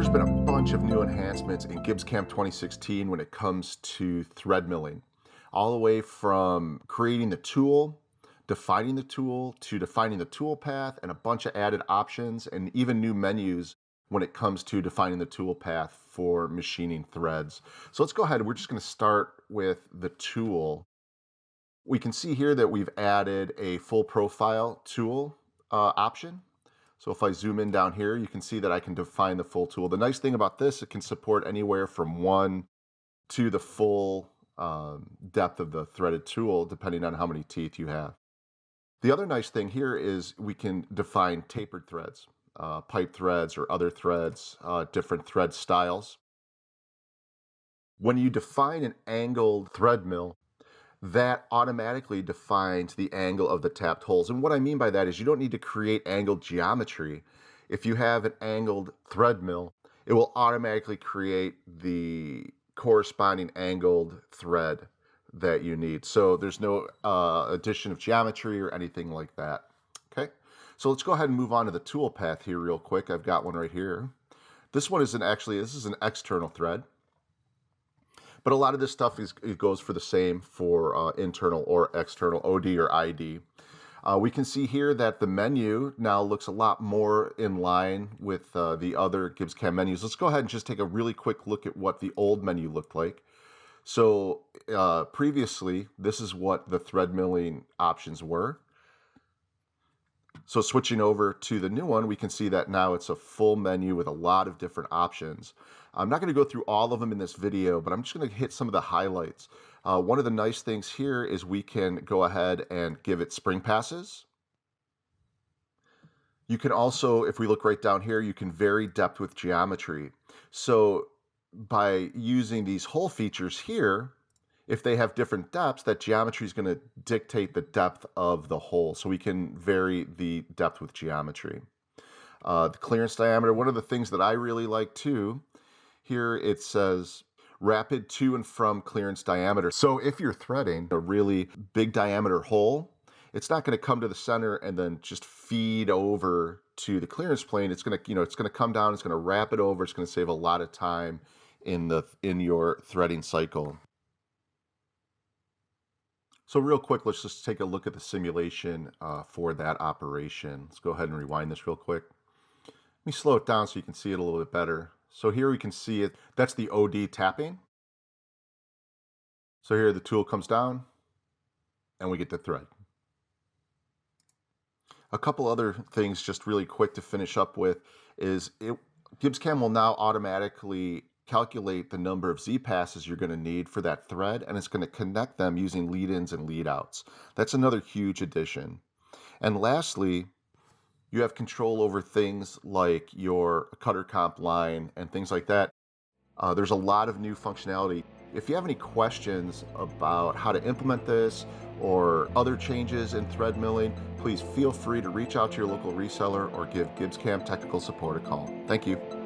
There's been a bunch of new enhancements in GibbsCAM 2016 when it comes to thread milling, all the way from creating the tool, defining the tool, to defining the tool path, and a bunch of added options, and even new menus when it comes to defining the tool path for machining threads. So let's go ahead. We're just going to start with the tool. We can see here that we've added a full profile tool option. So if I zoom in down here, you can see that I can define the full tool. The nice thing about this, it can support anywhere from 1 to the full depth of the threaded tool, depending on how many teeth you have. The other nice thing here is we can define tapered threads, pipe threads or other threads, different thread styles. When you define an angled thread mill, that automatically defines the angle of the tapped holes. And what I mean by that is you don't need to create angled geometry. If you have an angled thread mill, it will automatically create the corresponding angled thread that you need. So there's no addition of geometry or anything like that. Okay, so let's go ahead and move on to the tool path here real quick. I've got one right here. This one isn't actually, this is an external thread. But a lot of this stuff it goes for the same for internal or external, OD or ID. We can see here that the menu now looks a lot more in line with the other GibbsCAM menus. Let's go ahead and just take a really quick look at what the old menu looked like. So previously, this is what the thread milling options were. So switching over to the new one, we can see that now it's a full menu with a lot of different options. I'm not going to go through all of them in this video, but I'm just going to hit some of the highlights. One of the nice things here is we can go ahead and give it spring passes. You can also, if we look right down here, you can vary depth with geometry. So by using these hole features here, if they have different depths, that geometry is going to dictate the depth of the hole. So we can vary the depth with geometry. The clearance diameter, one of the things that I really like too, here it says rapid to and from clearance diameter. So if you're threading a really big diameter hole, it's not going to come to the center and then just feed over to the clearance plane. It's going to, it's going to come down, it's going to wrap it over, it's going to save a lot of time in your threading cycle. So real quick, let's just take a look at the simulation for that operation. Let's go ahead and rewind this real quick. Let me slow it down so you can see it a little bit better. So here we can see it, that's the OD tapping. So here the tool comes down and we get the thread. A couple other things just really quick to finish up with is GibbsCAM will now automatically calculate the number of Z passes you're going to need for that thread, and it's going to connect them using lead-ins and lead-outs. That's another huge addition. And lastly, you have control over things like your cutter comp line and things like that. There's a lot of new functionality. If you have any questions about how to implement this or other changes in thread milling, please feel free to reach out to your local reseller or give GibbsCAM technical support a call. Thank you.